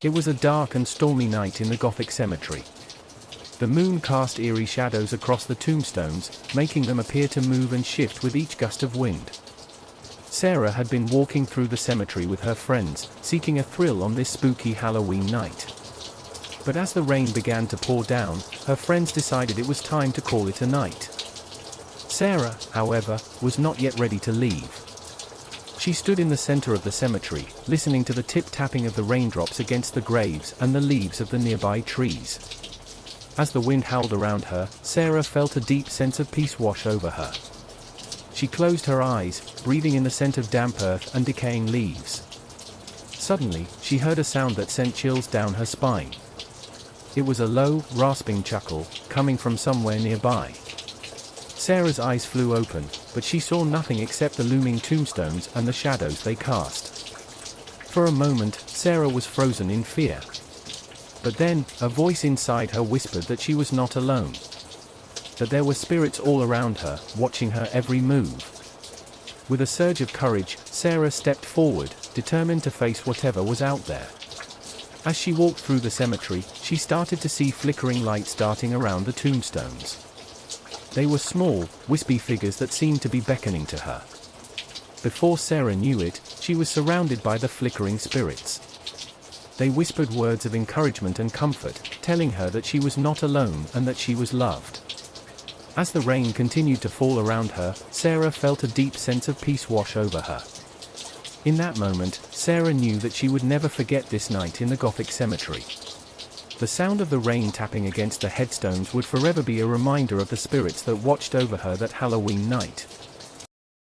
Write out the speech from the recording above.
It was a dark and stormy night in the Gothic cemetery. The moon cast eerie shadows across the tombstones, making them appear to move and shift with each gust of wind. Sarah had been walking through the cemetery with her friends, seeking a thrill on this spooky Halloween night. But as the rain began to pour down, her friends decided it was time to call it a night. Sarah, however, was not yet ready to leave. She stood in the center of the cemetery, listening to the tip-tapping of the raindrops against the graves and the leaves of the nearby trees. As the wind howled around her, Sarah felt a deep sense of peace wash over her. She closed her eyes, breathing in the scent of damp earth and decaying leaves. Suddenly, she heard a sound that sent chills down her spine. It was a low, rasping chuckle, coming from somewhere nearby. Sarah's eyes flew open, but she saw nothing except the looming tombstones and the shadows they cast. For a moment, Sarah was frozen in fear. But then, a voice inside her whispered that she was not alone. That there were spirits all around her, watching her every move. With a surge of courage, Sarah stepped forward, determined to face whatever was out there. As she walked through the cemetery, she started to see flickering lights darting around the tombstones. They were small, wispy figures that seemed to be beckoning to her. Before Sarah knew it, she was surrounded by the flickering spirits. They whispered words of encouragement and comfort, telling her that she was not alone and that she was loved. As the rain continued to fall around her, Sarah felt a deep sense of peace wash over her. In that moment, Sarah knew that she would never forget this night in the Gothic cemetery. The sound of the rain tapping against the headstones would forever be a reminder of the spirits that watched over her that Halloween night.